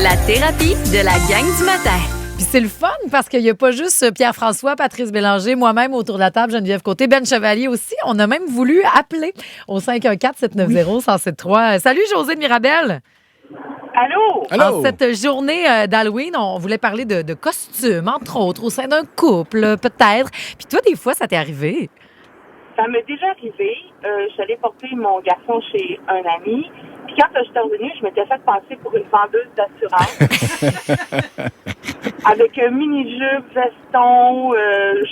La thérapie de la gang du matin. Puis c'est le fun parce qu'il n'y a pas juste Pierre-François, Patrice Bélanger, moi-même autour de la table, Geneviève Côté, Ben Chevalier aussi. On a même voulu appeler au 514-790-1073. Salut José de Mirabel. Allô? En cette journée d'Halloween, on voulait parler de costumes, entre autres, au sein d'un couple, peut-être. Puis toi, des fois, ça t'est arrivé? Ça m'est déjà arrivé. Je suis allée porter mon garçon chez un ami. Puis quand je suis revenue, je m'étais fait passer pour une vendeuse d'assurance. Avec un mini-jupe, veston.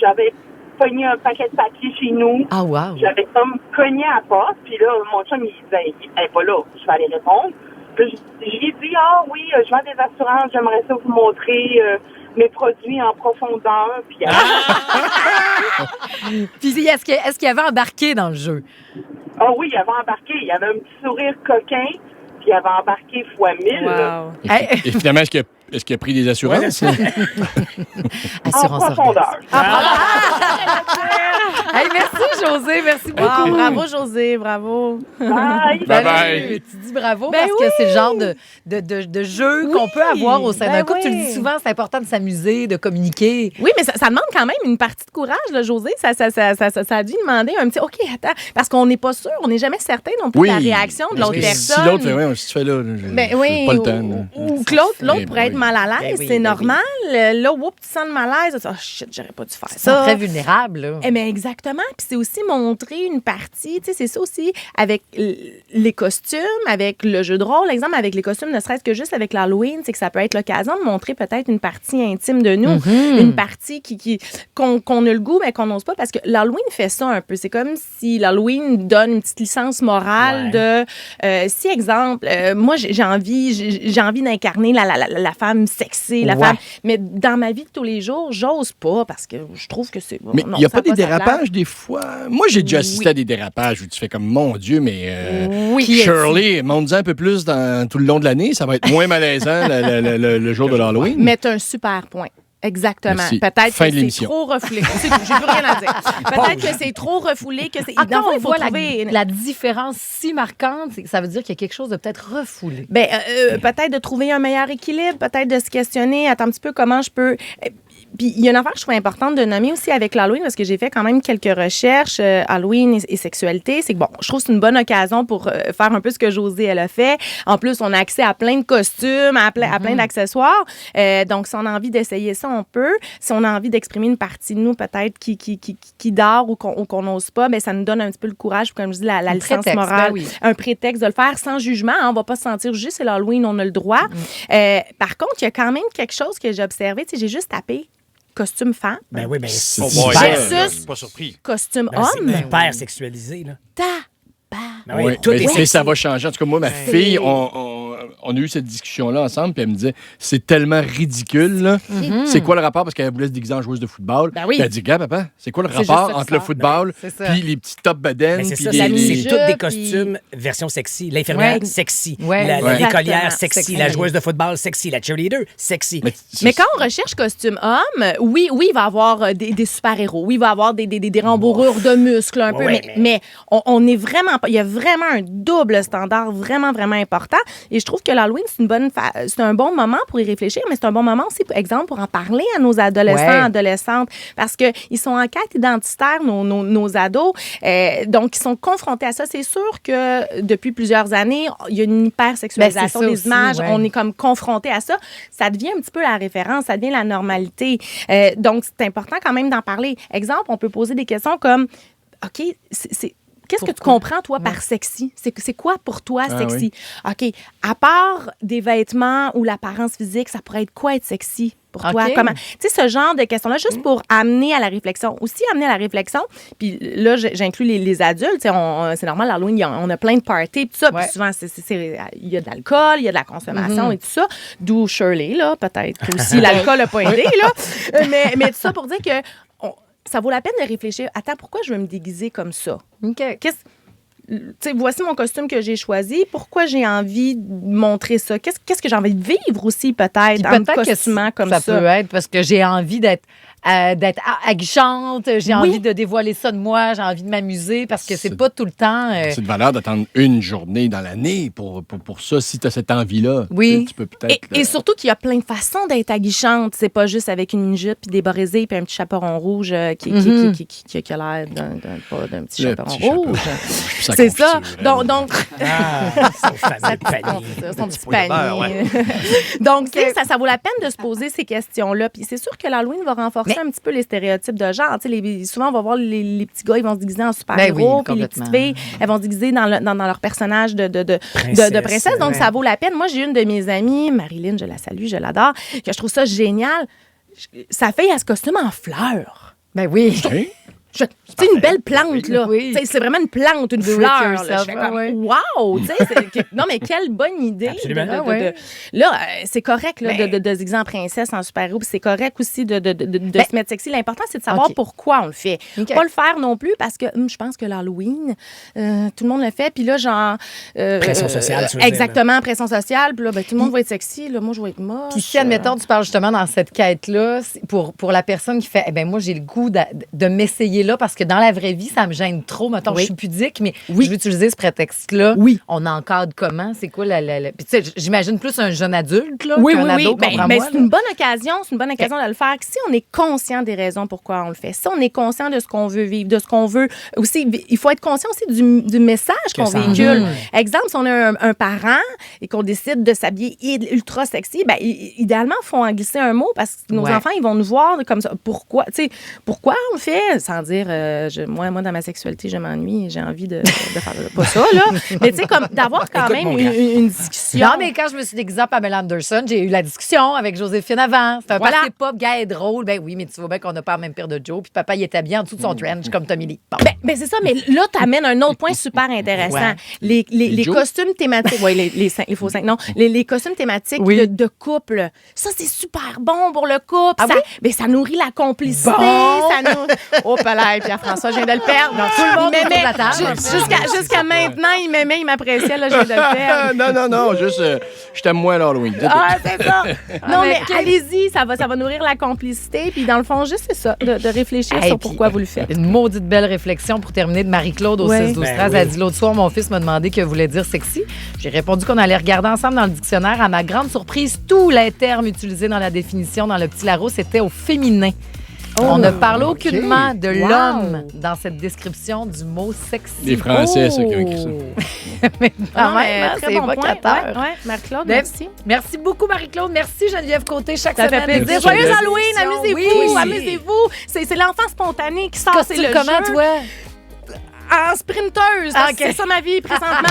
J'avais pogné un paquet de papier chez nous. Ah, wow. J'avais comme cogné à la porte. Puis là, mon chum, il disait, elle est pas là. Je vais aller répondre. Puis j'ai dit, oui, je vends des assurances. J'aimerais ça vous montrer mes produits en profondeur. Puis, Puis est-ce qu'il y avait embarqué dans le jeu? Ah oui, il avait embarqué. Il avait un petit sourire coquin, puis il avait embarqué fois 1000. Wow. Et finalement, est-ce qu'il a pris des assurances? Assurance en profondeur. Hey, merci José, merci beaucoup. Wow, bravo, José, bravo. Bye. Bye-bye. Tu dis bravo Ben parce que c'est le genre de jeu qu'on peut avoir au sein d'un couple. Tu le dis souvent, c'est important de s'amuser, de communiquer. Oui, mais ça demande quand même une partie de courage, là, José. Ça a dû demander un petit OK, attends, parce qu'on n'est pas sûr, on n'est jamais certain non plus de la réaction de l'autre personne. Si l'autre fait, qu'est-ce que tu fais là? Ben oui, pas le temps. ou que l'autre pourrait être mal à l'aise, Ben oui, c'est ben normal. Là, tu sens le malaise. Oh shit, j'aurais pas dû faire Ils sont ça. très vulnérables. Là. Eh bien, exactement. Puis c'est aussi montrer une partie, tu sais, c'est ça aussi avec les costumes, avec le jeu de rôle. Exemple, avec les costumes, ne serait-ce que juste avec l'Halloween, c'est que ça peut être l'occasion de montrer peut-être une partie intime de nous, une partie qu'on a le goût, mais qu'on n'ose pas, parce que l'Halloween fait ça un peu. C'est comme si l'Halloween donne une petite licence morale de, si, exemple, moi, j'ai envie d'incarner la femme sexy, la femme, mais dans ma vie de tous les jours, j'ose pas, parce que je trouve que c'est... Mais il n'y a pas des sa place. dérapages des fois? Moi, j'ai déjà assisté à des dérapages où tu fais comme, mon Dieu, mais Oui. Shirley, monte-en un peu plus tout le long de l'année. Ça va être moins malaisant le jour de l'Halloween. Mais tu as un super point. Exactement. Merci. Peut-être Fin de que c'est l'émission. trop refoulé. C'est tout, j'ai plus rien à dire. Peut-être que c'est trop refoulé, que c'est... Dans le Quand fond, on il faut voit trouver... la différence si marquante, ça veut dire qu'il y a quelque chose de peut-être refoulé. Peut-être de trouver un meilleur équilibre, peut-être de se questionner, attends un petit peu comment je peux... Puis il y a une affaire que je trouve importante de nommer aussi avec l'Halloween, parce que j'ai fait quand même quelques recherches, Halloween et sexualité. C'est que, bon, je trouve que c'est une bonne occasion pour faire un peu ce que Josée, elle a fait. En plus, on a accès à plein de costumes, à plein d'accessoires. Donc, si on a envie d'essayer ça, on peut. Si on a envie d'exprimer une partie de nous, peut-être, qui dort ou qu'on n'ose pas, bien, ça nous donne un petit peu le courage, comme je dis, la licence prétexte, morale. ben oui. Un prétexte de le faire sans jugement. Hein, on va pas se sentir jugé, c'est l'Halloween, on a le droit. Par contre, il y a quand même quelque chose que j'ai observé. Tu sais, j'ai juste tapé costume femme Ben oui, ben c'est Oh hyper, boy. versus Pas surpris. costume ben, c'est homme. hyper sexualisé, là. Ben Oui, tout mais est tu sais, sexy. ça va changer. En tout cas, moi, ma fille, on a eu cette discussion-là ensemble, puis elle me disait, c'est tellement ridicule, là. C'est quoi le rapport? Parce qu'elle voulait se déguiser en joueuse de football. Ben oui. Puis elle dit, gars, papa, c'est quoi le C'est rapport juste ça entre que le ça. football c'est ça. puis les petits top bedaines? Ben, c'est puis ça, les- c'est les- toutes des puis- costumes version sexy. L'infirmière, Ouais. sexy. Ouais. Ouais. L'écolière, Exactement. sexy. Sexy. La joueuse de football, sexy. La cheerleader, sexy. Mais quand on recherche costume homme, oui, il va y avoir des super-héros. Oui, il va y avoir des rembourrures de muscles un peu. Ouais, mais on est vraiment pas... Il y a vraiment un double standard vraiment, vraiment important. Et je trouve que l'Halloween, c'est un bon moment pour y réfléchir, mais c'est un bon moment aussi, par exemple, pour en parler à nos adolescents, adolescentes, parce qu'ils sont en quête identitaire, nos ados. Donc, ils sont confrontés à ça. C'est sûr que depuis plusieurs années, il y a une hypersexualisation Ben, c'est ça des aussi, images. ouais. On est comme confronté à ça. Ça devient un petit peu la référence, ça devient la normalité. Donc, c'est important quand même d'en parler. Exemple, on peut poser des questions comme, OK, qu'est-ce que tu comprends, toi, par sexy? C'est quoi pour toi, sexy? OK, à part des vêtements ou l'apparence physique, ça pourrait être quoi être sexy pour toi? OK. Comment? Tu sais, ce genre de questions-là, juste pour amener à la réflexion. Aussi amener à la réflexion, puis là, j'inclus les adultes. Tu sais, c'est normal, l'Halloween, on a plein de parties, tout ça. Ouais. Puis souvent, il y a de l'alcool, il y a de la consommation et tout ça. D'où Shirley, là, peut-être. Aussi, l'alcool n'a pas aidé, là. Mais tout ça pour dire que ça vaut la peine de réfléchir. Attends, pourquoi je veux me déguiser comme ça? OK. Tu sais, voici mon costume que j'ai choisi. Pourquoi j'ai envie de montrer ça? Qu'est-ce que j'ai envie de vivre aussi, peut-être, en me Peut-être que costumant comme ça? peut être parce que j'ai envie d'être d'être aguichante, j'ai envie de dévoiler ça de moi, j'ai envie de m'amuser parce que c'est pas tout le temps. C'est de valeur d'attendre une journée dans l'année pour ça. Si tu as cette envie-là, Oui. tu peux peut-être... Et surtout qu'il y a plein de façons d'être aguichante. C'est pas juste avec une jupe, puis des barésilles, puis un petit chaperon rouge qui a l'air d'un petit Le chaperon petit chaperon rouge. rouge, sa C'est ça. confiture, Donc, Ah, son fameux panier. son petit Pour le beurre, panier. Donc, tu sais, ça vaut la peine de se poser ces questions-là. Puis c'est sûr que l'Halloween va renforcer un petit peu les stéréotypes de genre. Tu sais, souvent, on va voir les petits gars, ils vont se déguiser en super-héros, puis les petites filles, elles vont se déguiser dans leur personnage de princesse. Donc, ça vaut la peine. Moi, j'ai une de mes amies, Marilyn, je la salue, je l'adore, que je trouve ça génial. Sa fille, elle se costume en fleurs. Ben oui. OK. C'est une belle plante, là. Oui. Tu sais, c'est vraiment une plante, une Do it fleur. Là. yourself, Je fais comme, ouais. wow! Tu sais, non, mais quelle bonne idée. Absolument. Là, c'est correct là, de se déguiser en princesse, en super-héros, puis c'est correct aussi de se mettre sexy. L'important, c'est de savoir pourquoi on le fait. OK. Pas le faire non plus, parce que je pense que l'Halloween, tout le monde le fait, puis là, genre... Pression sociale, tu veux dire, exactement, pression sociale. Puis là, ben, tout le monde va être sexy. Là, moi, je vais être moche. Puis si, admettons, tu parles justement dans cette quête-là, pour la personne qui fait, eh ben moi, j'ai le goût de m'essayer là parce que dans la vraie vie, ça me gêne trop. Mettons, je suis pudique, mais je vais utiliser ce prétexte-là. Oui. On encadre comment? C'est quoi la... Puis tu sais, j'imagine plus un jeune adulte là, Oui, qu'un oui, ado, oui. Ben, comprends-moi, c'est là. une bonne occasion. C'est une bonne occasion de le faire. Si on est conscient des raisons pourquoi on le fait, si on est conscient de ce qu'on veut vivre, de ce qu'on veut aussi, il faut être conscient aussi du message qu'on ça véhicule. Exemple, si on a un parent et qu'on décide de s'habiller ultra sexy, ben, idéalement, il faut en glisser un mot parce que nos enfants, ils vont nous voir comme ça. Pourquoi on le fait? Sans dire, moi, dans ma sexualité, je m'ennuie, j'ai envie de faire pas ça, là. Mais tu sais, comme d'avoir quand même une discussion. Non, mais quand je me suis déguisée en Pamela Anderson, j'ai eu la discussion avec Joséphine avant. C'est un party pop, gars est drôle. Ben oui, mais tu vois bien qu'on n'a pas la même paire de Joe. Puis papa, il est habillé en dessous de son trench comme Tommy Lee. Bon. Ben, c'est ça, mais là, tu amènes un autre point super intéressant. Les costumes thématiques. Oui, les faux cinq, non. Les costumes thématiques de couple. Ça, c'est super bon pour le couple. Ça nourrit la complicité. Oh, palais, Pierre-François, je viens de le perdre. Non, tout le monde Il autour de m'aimait. la table. Jusqu'à maintenant, il m'aimait, il m'appréciait. Là, je viens de le perdre. non, juste, je t'aime moins à l'Halloween. C'est ça. Non, mais allez-y, ça va nourrir la complicité. Puis, dans le fond, juste c'est ça, de réfléchir sur pourquoi vous le faites. Une maudite belle réflexion pour terminer de Marie-Claude au 6-12-13. Elle a dit l'autre soir, mon fils m'a demandé que voulait dire sexy. J'ai répondu qu'on allait regarder ensemble dans le dictionnaire. À ma grande surprise, tous les termes utilisés dans la définition dans le petit Larousse étaient au féminin. On ne parle aucunement de l'homme dans cette description du mot sexy. Les Français, ceux qui ont écrit ça. Mais quand Non, même, très c'est bon point. évocateur. Ouais, Marie-Claude, Ben, merci. Merci beaucoup, Marie-Claude. Merci, Geneviève Côté. Chaque Ça semaine. fait plaisir. Merci, Joyeux Geneviève. Halloween, amusez-vous, Oui. amusez-vous. C'est l'enfant spontané qui sort, c'est Costume le comment, jeu. toi? En sprinteuse, Ah, ok. c'est ça ma vie présentement.